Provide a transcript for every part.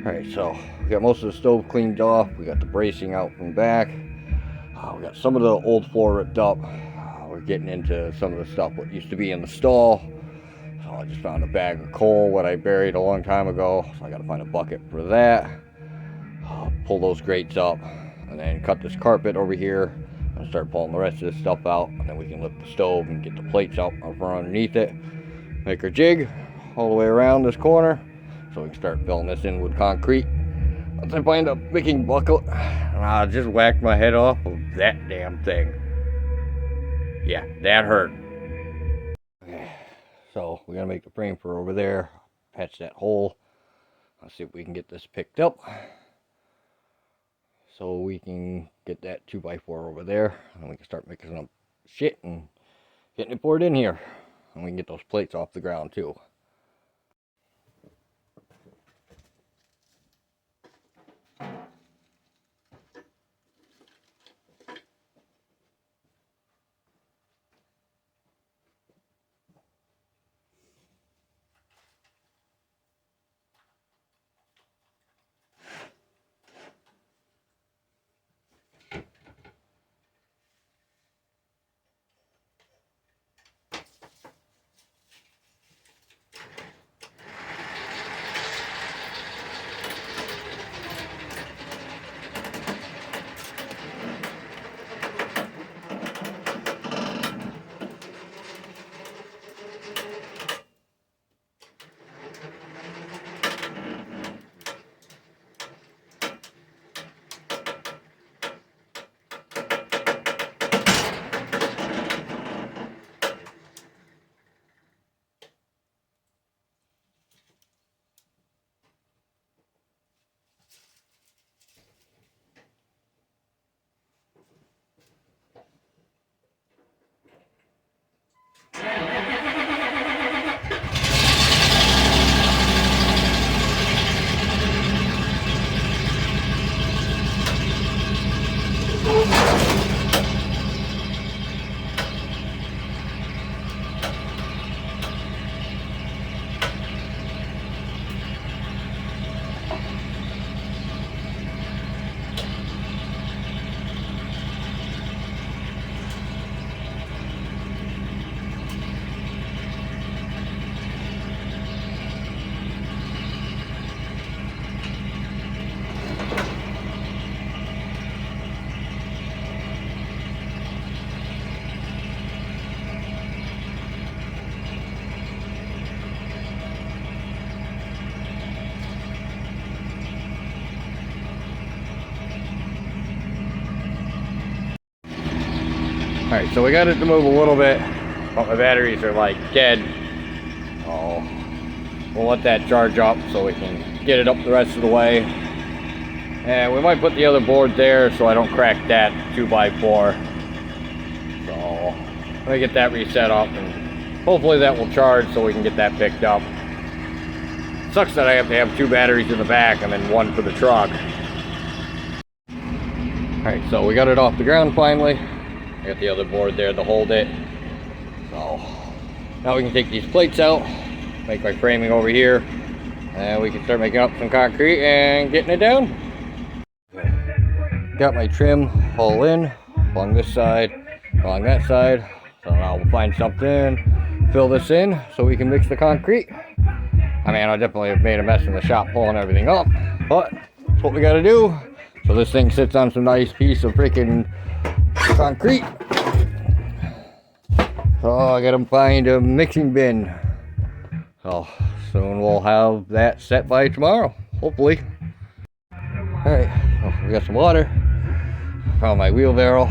Alright, so we got most of the stove cleaned off. We got the bracing out from back. We got some of the old floor ripped up. We're getting into some of the stuff what used to be in the stall. So I just found a bag of coal, what I buried a long time ago. So I got to find a bucket for that. Pull those grates up, and then cut this carpet over here, and start pulling the rest of this stuff out. And then we can lift the stove and get the plates out from underneath it. Make our jig all the way around this corner, so we can start filling this in with concrete. Once I find a picking bucket, and I just whacked my head off of that damn thing. Yeah, that hurt. Okay, so we gotta make the frame for over there, patch that hole. Let's see if we can get this picked up, so we can get that 2x4 over there, and we can start mixing up shit and getting it poured in here. And we can get those plates off the ground too. Alright, so we got it to move a little bit, but my batteries are like dead. So we'll let that charge up so we can get it up the rest of the way. And we might put the other board there so I don't crack that 2x4. So let me get that reset up, and hopefully that will charge so we can get that picked up. Sucks that I have to have two batteries in the back and then one for the truck. Alright, so we got it off the ground finally. I got the other board there to hold it. So now we can take these plates out, make my framing over here, and we can start making up some concrete and getting it down. Got my trim all in along this side, along that side. So now we'll find something, fill this in so we can mix the concrete. I mean, I definitely have made a mess in the shop pulling everything up, but that's what we got to do. So this thing sits on some nice piece of freaking concrete. So I gotta find a mixing bin. So soon we'll have that set by tomorrow, hopefully. Alright, so we got some water. Found my wheelbarrow.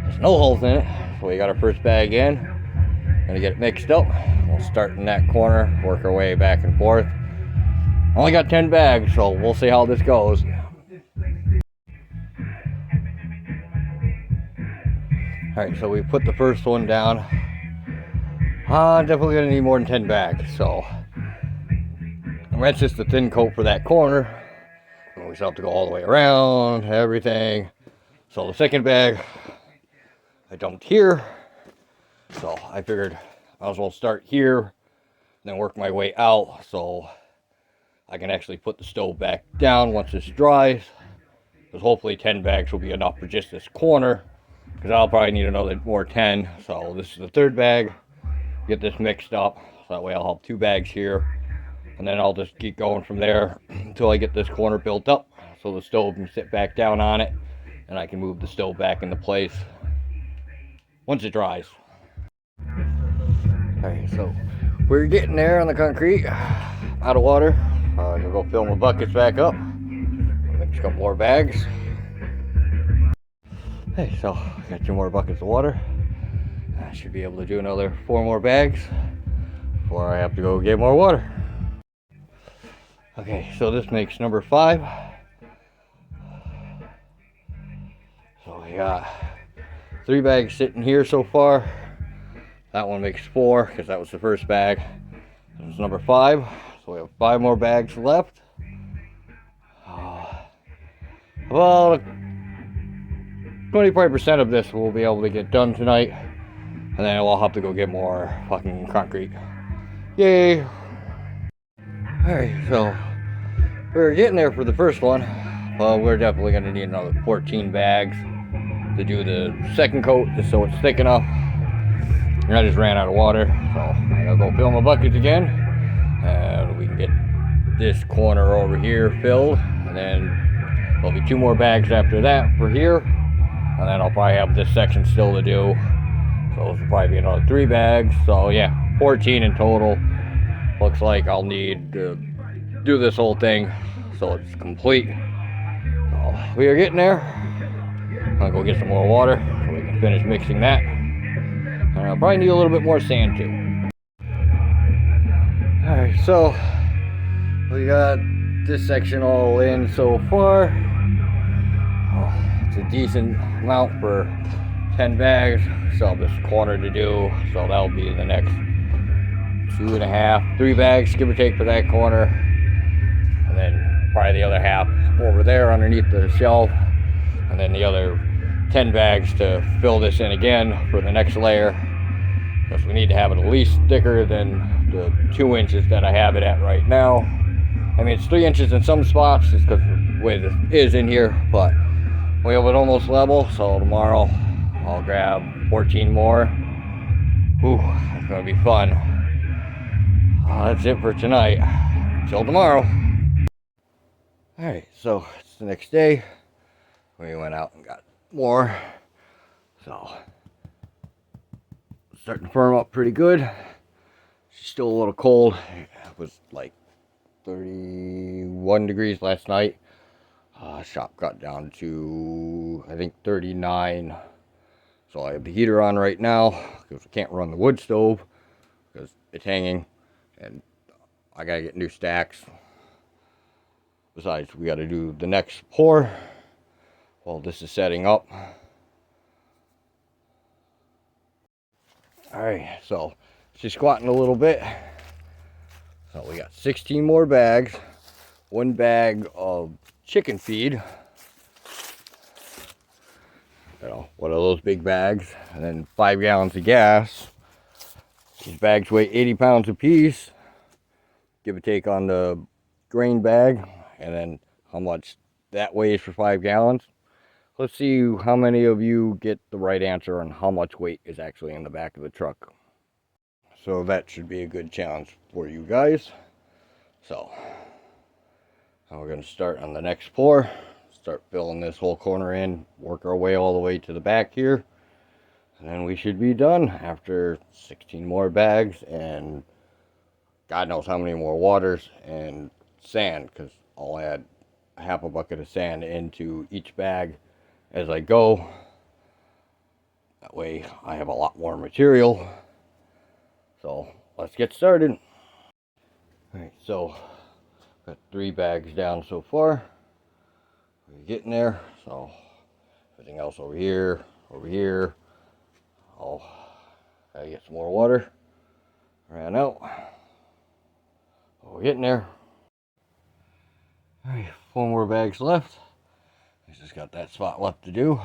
There's no holes in it, so we got our first bag in. Gonna get it mixed up. We'll start in that corner, work our way back and forth. Only got 10 bags, so we'll see how this goes. Alright, so we put the first one down. Definitely gonna need more than 10 bags, so that's just the thin coat for that corner. We still have to go all the way around, everything. So the second bag I dumped here. So I figured I might as well start here, then work my way out. So I can actually put the stove back down once this dries. Because hopefully 10 bags will be enough for just this corner. Because I'll probably need another more 10. So this is the third bag. Get this mixed up. So that way I'll have 2 bags here. And then I'll just keep going from there until I get this corner built up. So the stove can sit back down on it. And I can move the stove back into place once it dries. Alright, so we're getting there on the concrete. Out of water. I'm gonna go fill my buckets back up. Mix a couple more bags. Hey, so I got 2 more buckets of water. I should be able to do another 4 more bags before I have to go get more water. Okay, so this makes number 5. So we got 3 bags sitting here so far. That one makes 4 because that was the first bag. This is number 5. So we have 5 more bags left. Well, 25% of this we'll be able to get done tonight. And then we'll have to go get more fucking concrete. Yay! Alright, so we're getting there for the first one. Well, we're definitely going to need another 14 bags to do the second coat, just so it's thick enough. And I just ran out of water, so I gotta go fill my buckets again. And we can get this corner over here filled. And then there'll be 2 more bags after that for here. And then I'll probably have this section still to do. So this will probably be another 3 bags. So yeah, 14 in total. Looks like I'll need to do this whole thing so it's complete. So we are getting there. I'm gonna go get some more water so we can finish mixing that. And I'll probably need a little bit more sand too. Alright, so we got this section all in so far. It's a decent amount for 10 bags. Still have this corner to do, so that'll be the next 2.5, 3 bags, give or take, for that corner. And then probably the other half over there underneath the shelf. And then the other 10 bags to fill this in again for the next layer. Because we need to have it at least thicker than the 2 inches that I have it at right now. I mean, it's 3 inches in some spots just because of the way this is in here. But we have it almost level, so tomorrow I'll grab 14 more. Ooh, it's going to be fun. That's it for tonight. Until tomorrow. Alright, so it's the next day. We went out and got more. So, starting to firm up pretty good. It's still a little cold. It was like 31 degrees last night. Shop got down to, I think, 39. So I have the heater on right now because I can't run the wood stove because it's hanging. And I gotta get new stacks. Besides, we gotta do the next pour while this is setting up. Alright, so she's squatting a little bit. So we got 16 more bags. 1 bag of chicken feed. You know, one of those big bags. And then 5 gallons of gas. These bags weigh 80 pounds apiece. Give or take on the grain bag. And then how much that weighs for 5 gallons. Let's see how many of you get the right answer on how much weight is actually in the back of the truck. So that should be a good challenge for you guys. So now we're going to start on the next pour. Start filling this whole corner in. Work our way all the way to the back here. And then we should be done after 16 more bags and God knows how many more waters and sand, because I'll add half a bucket of sand into each bag as I go. That way I have a lot more material. So let's get started. Alright, so got 3 bags down so far. We're getting there. So everything else over here, over here. Oh, gotta get some more water. Ran out. Oh, we're getting there. Alright, 4 more bags left. I just got that spot left to do.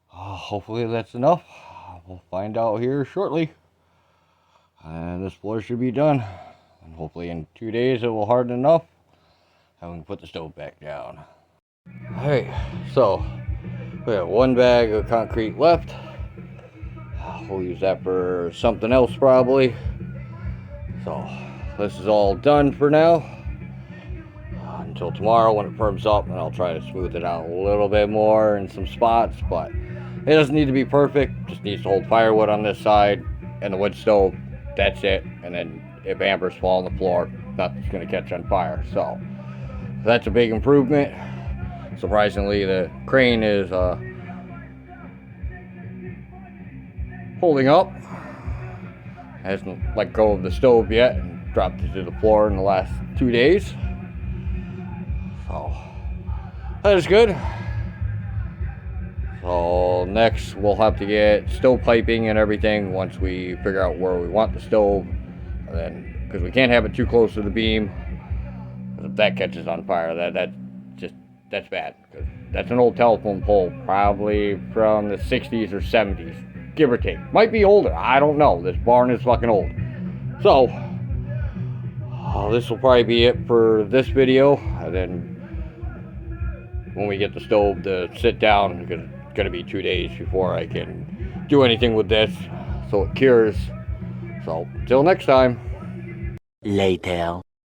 Hopefully that's enough. We'll find out here shortly. And this floor should be done. And hopefully in 2 days it will harden enough and we can put the stove back down. Alright, so we have 1 bag of concrete left. We'll use that for something else probably. So this is all done for now. Until tomorrow when it firms up, and I'll try to smooth it out a little bit more in some spots, but it doesn't need to be perfect. Just needs to hold firewood on this side and the wood stove. That's it. And then if ambers fall on the floor, nothing's going to catch on fire. So that's a big improvement. Surprisingly, the crane is holding up. Hasn't let go of the stove yet and dropped it to the floor in the last 2 days. So that is good. So next we'll have to get stove piping and everything once we figure out where we want the stove. And then, because we can't have it too close to the beam. If that catches on fire, that's bad. Because that's an old telephone pole, probably from the 60s or 70s, give or take. Might be older, I don't know. This barn is fucking old. So this will probably be it for this video. And then when we get the stove to sit down, because it's going to be 2 days before I can do anything with this, so it cures. So, till next time. Later.